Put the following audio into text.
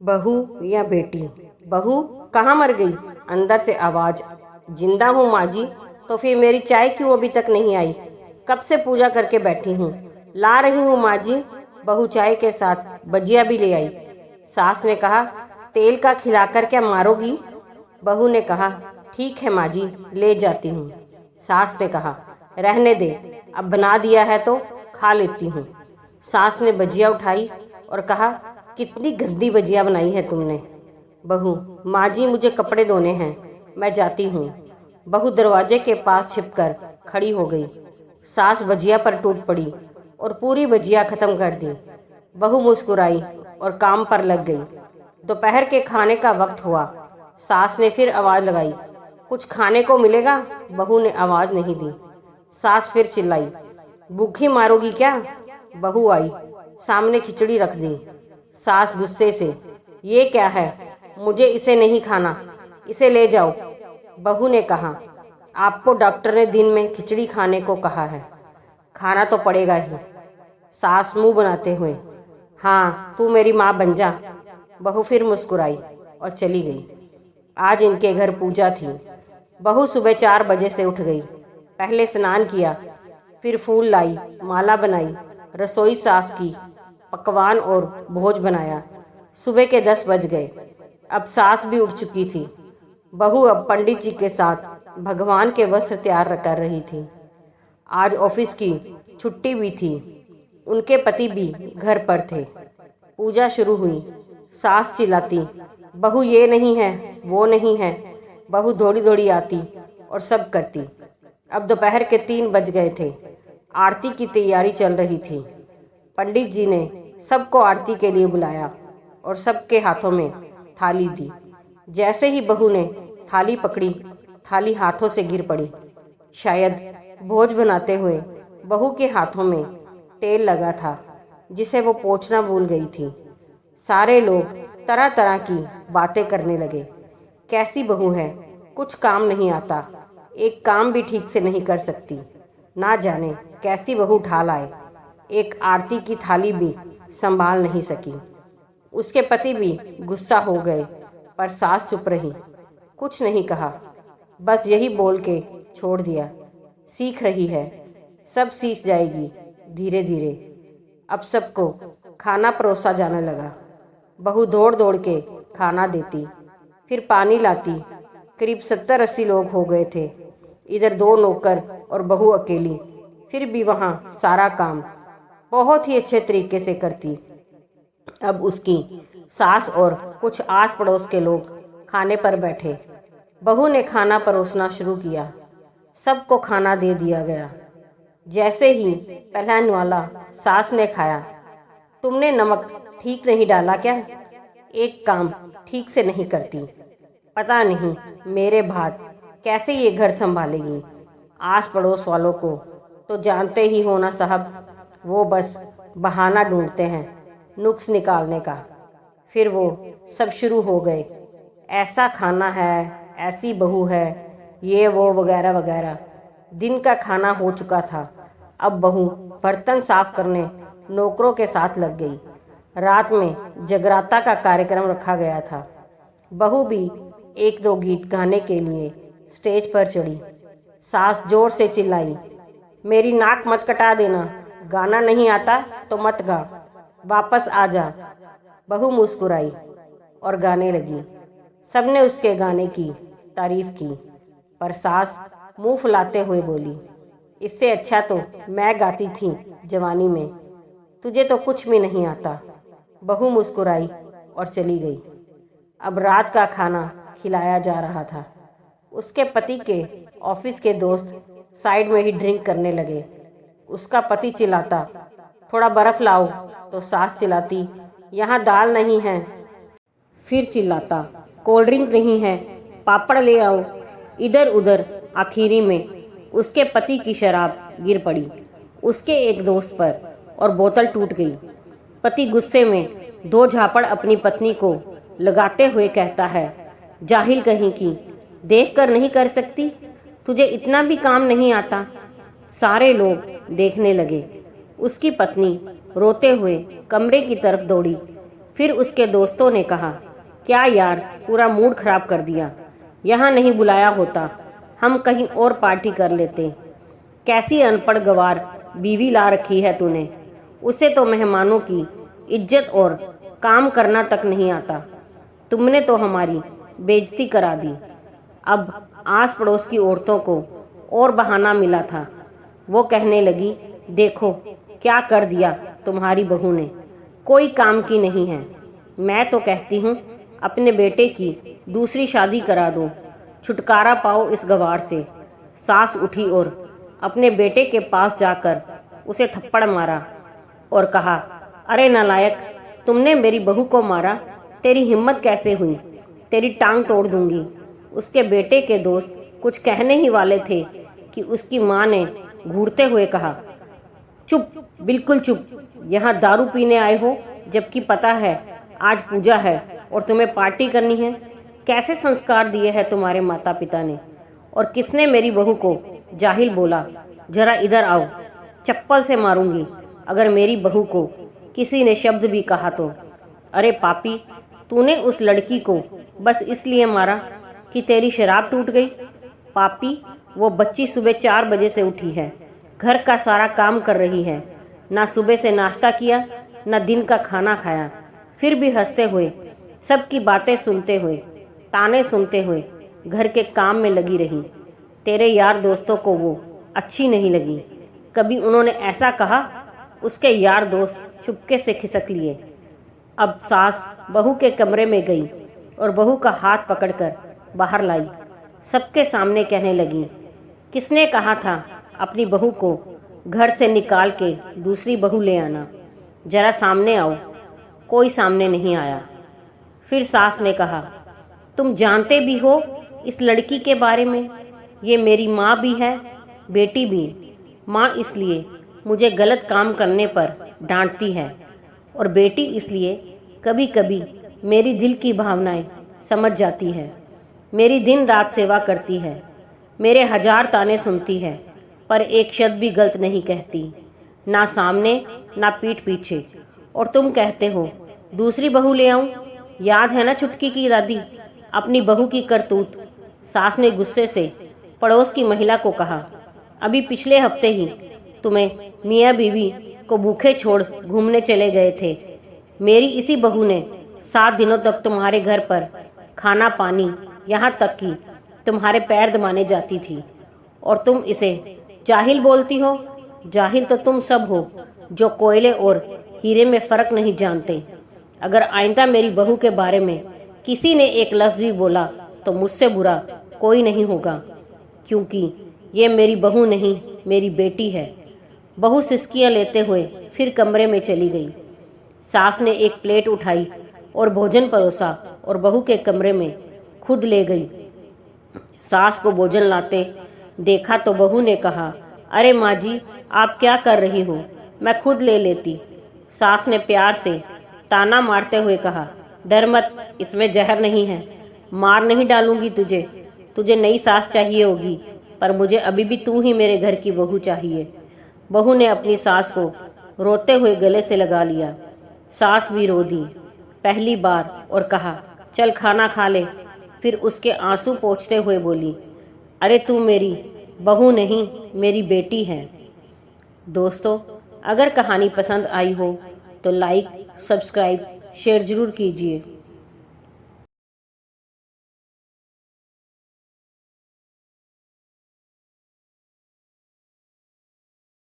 बहू या बेटी। बहू कहाँ मर गई? अंदर से आवाज। जिंदा हूँ माँ जी। तो फिर मेरी चाय क्यों अभी तक नहीं आई? कब से पूजा करके बैठी हूँ। ला रही हूँ माँ जी। बहू चाय के साथ भजिया भी ले आई। सास ने कहा, तेल का खिलाकर क्या मारोगी? बहू ने कहा, ठीक है माँ जी, ले जाती हूँ। सास ने कहा, रहने दे, अब बना दिया है तो खा लेती हूँ। सास ने भजिया उठाई और कहा, कितनी गंदी भजिया बनाई है तुमने। बहू, माँ जी मुझे कपड़े धोने हैं, मैं जाती हूँ। बहू दरवाजे के पास छिपकर खड़ी हो गई। सास भजिया पर टूट पड़ी और पूरी भजिया खत्म कर दी। बहू मुस्कुराई और काम पर लग गई। दोपहर के खाने का वक्त हुआ। सास ने फिर आवाज लगाई, कुछ खाने को मिलेगा? बहू ने आवाज नहीं दी। सास फिर चिल्लाई, भूखी मारोगी क्या? बहू आई, सामने खिचड़ी रख दी। सास गुस्से से, ये क्या है? मुझे इसे नहीं खाना, इसे ले जाओ। बहू ने कहा, आपको डॉक्टर ने दिन में खिचड़ी खाने को कहा है, खाना तो पड़ेगा ही। सास मुंह बनाते हुए, हाँ तू मेरी माँ बन जा। बहू फिर मुस्कुराई और चली गई। आज इनके घर पूजा थी। बहू सुबह 4 बजे से उठ गई। पहले स्नान किया, फिर फूल लाई, माला बनाई, रसोई साफ की, पकवान और भोज बनाया। सुबह के 10 बज गए। अब सास भी उठ चुकी थी। बहू अब पंडित जी के साथ भगवान के वस्त्र तैयार कर रही थी। आज ऑफिस की छुट्टी भी थी। उनके पति भी घर पर थे। पूजा शुरू हुई। सास चिल्लाती, बहू ये नहीं है, वो नहीं है। बहू दौड़ी दौड़ी आती और सब करती। अब दोपहर के 3 बज गए थे। आरती की तैयारी चल रही थी। पंडित जी ने सबको आरती के लिए बुलाया और सबके हाथों में थाली दी। जैसे ही बहू ने थाली पकड़ी, थाली हाथों से गिर पड़ी। शायद भोज बनाते हुए बहू के हाथों में तेल लगा था, जिसे वो पोंछना भूल गई थी। सारे लोग तरह तरह की बातें करने लगे। कैसी बहू है, कुछ काम नहीं आता, एक काम भी ठीक से नहीं कर सकती, ना जाने कैसी बहू उठा लाए। एक आरती की थाली भी संभाल नहीं सकी। उसके पति भी गुस्सा हो गए, पर सास चुप रही, कुछ नहीं कहा, बस यही बोल के छोड़ दिया, सीख रही है, सब सीख जाएगी धीरे धीरे। अब सबको खाना परोसा जाने लगा। बहू दौड़ दौड़ के खाना देती, फिर पानी लाती। करीब 70-80 लोग हो गए थे। इधर 2 नौकर और बहू अकेली, फिर भी वहाँ सारा काम बहुत ही अच्छे तरीके से करती। अब उसकी सास और कुछ आस पड़ोस के लोग खाने पर बैठे। बहू ने खाना परोसना शुरू किया। सबको खाना दे दिया गया। जैसे ही पहला न्वाला सास ने खाया, तुमने नमक ठीक नहीं डाला क्या? एक काम ठीक से नहीं करती, पता नहीं मेरे भात कैसे ये घर संभालेगी। आस पड़ोस वालों को तो जानते ही हो ना साहब, वो बस बहाना ढूंढते हैं नुक्स निकालने का। फिर वो सब शुरू हो गए, ऐसा खाना है, ऐसी बहू है, ये वो वगैरह वगैरह। दिन का खाना हो चुका था। अब बहू बर्तन साफ करने नौकरों के साथ लग गई। रात में जगराता का कार्यक्रम रखा गया था। बहू भी 1-2 गीत गाने के लिए स्टेज पर चढ़ी। सास जोर से चिल्लाई, मेरी नाक मत कटा देना, गाना नहीं आता तो मत गा, वापस आ जा। बहू मुस्कुराई और गाने लगी। सबने उसके गाने की तारीफ की, पर सास मुंह फुलाते हुए बोली, इससे अच्छा तो मैं गाती थी जवानी में, तुझे तो कुछ भी नहीं आता। बहू मुस्कुराई और चली गई। अब रात का खाना खिलाया जा रहा था। उसके पति के ऑफिस के दोस्त साइड में ही ड्रिंक करने लगे। उसका पति चिल्लाता, थोड़ा बर्फ लाओ, तो सास चिल्लाती, यहाँ दाल नहीं है। फिर चिल्लाता, कोल्ड ड्रिंक नहीं है, पापड़ ले आओ। इधर उधर आखिरी में उसके पति की शराब गिर पड़ी उसके एक दोस्त पर और बोतल टूट गई। पति गुस्से में 2 झापड़ अपनी पत्नी को लगाते हुए कहता है, जाहिल कहीं की, देख कर नहीं कर सकती, तुझे इतना भी काम नहीं आता। सारे लोग देखने लगे। उसकी पत्नी रोते हुए कमरे की तरफ दौड़ी। फिर उसके दोस्तों ने कहा, क्या यार, पूरा मूड खराब कर दिया। यहाँ नहीं बुलाया होता, हम कहीं और पार्टी कर लेते। कैसी अनपढ़ गवार बीवी ला रखी है तूने। उसे तो मेहमानों की इज्जत और काम करना तक नहीं आता। तुमने तो हमारी बेइज्जती करा दी। अब आस पड़ोस की औरतों को और बहाना मिला था। वो कहने लगी, देखो क्या कर दिया तुम्हारी बहू ने, कोई काम की नहीं है। मैं तो कहती हूँ अपने बेटे की दूसरी शादी करा दो, छुटकारा पाओ इस गवार से। सास उठी और अपने बेटे के पास जाकर उसे थप्पड़ मारा और कहा, अरे नालायक, तुमने मेरी बहू को मारा, तेरी हिम्मत कैसे हुई, तेरी टांग तोड़ दूंगी। उसके बेटे के दोस्त कुछ कहने ही वाले थे कि उसकी माँ ने घूरते हुए कहा, चुप, बिल्कुल चुप। यहाँ दारू पीने आए हो जबकि पता है आज पूजा है और तुम्हें पार्टी करनी है। कैसे संस्कार दिए हैं तुम्हारे माता पिता ने। और किसने मेरी बहू को जाहिल बोला। जरा इधर आओ, चप्पल से मारूंगी अगर मेरी बहू को किसी ने शब्द भी कहा तो। अरे पापी, तूने उस लड़की को बस इसलिए मारा कि तेरी शराब टूट गई। पापी, वो बच्ची सुबह 4 बजे से उठी है, घर का सारा काम कर रही है, ना सुबह से नाश्ता किया, ना दिन का खाना खाया, फिर भी हंसते हुए, सबकी बातें सुनते हुए, ताने सुनते हुए घर के काम में लगी रही। तेरे यार दोस्तों को वो अच्छी नहीं लगी। कभी उन्होंने ऐसा कहा? उसके यार दोस्त चुपके से खिसक लिए। अब सास बहू के कमरे में गई और बहू का हाथ पकड़कर बाहर लाई। सबके सामने कहने लगी, किसने कहा था अपनी बहू को घर से निकाल के दूसरी बहू ले आना। जरा सामने आओ। कोई सामने नहीं आया। फिर सास ने कहा, तुम जानते भी हो इस लड़की के बारे में। ये मेरी माँ भी है, बेटी भी। माँ इसलिए मुझे गलत काम करने पर डांटती है और बेटी इसलिए कभी कभी मेरी दिल की भावनाएं समझ जाती है। मेरी दिन रात सेवा करती है, मेरे 1000 ताने सुनती है, पर एक शब्द भी गलत नहीं कहती, ना सामने ना पीठ पीछे। और तुम कहते हो दूसरी बहू ले आऊं? याद है ना चुटकी की दादी, अपनी बहू की करतूत। सास ने गुस्से से पड़ोस की महिला को कहा, अभी पिछले हफ्ते ही तुम्हें मियाँ बीवी को भूखे छोड़ घूमने चले गए थे। मेरी इसी बहू ने 7 दिनों तक तुम्हारे घर पर खाना पानी, यहाँ तक कि तुम्हारे पैर दबाने जाती थी, और तुम इसे जाहिल बोलती हो। जाहिल तो तुम सब हो जो कोयले और हीरे में फ़र्क नहीं जानते। अगर आइंदा मेरी बहू के बारे में किसी ने एक लफ्ज़ भी बोला तो मुझसे बुरा कोई नहीं होगा, क्योंकि ये मेरी बहू नहीं, मेरी बेटी है। बहू सिसकियाँ लेते हुए फिर कमरे में चली गई। सास ने एक प्लेट उठाई और भोजन परोसा और बहू के कमरे में खुद ले गई। सास को भोजन लाते देखा तो बहू ने कहा, अरे माँ जी, आप क्या कर रही हो, मैं खुद ले लेती। सास ने प्यार से ताना मारते हुए कहा, डर मत, इसमें जहर नहीं है, मार नहीं डालूंगी तुझे। तुझे नई सास चाहिए होगी, पर मुझे अभी भी तू ही मेरे घर की बहू चाहिए। बहू ने अपनी सास को रोते हुए गले से लगा लिया। सास भी रो दी पहली बार और कहा, चल खाना खा ले। फिर उसके आंसू पोंछते हुए बोली, अरे तू मेरी बहू नहीं, मेरी बेटी है। दोस्तों, अगर कहानी पसंद आई हो तो लाइक, सब्सक्राइब, शेयर ज़रूर कीजिए।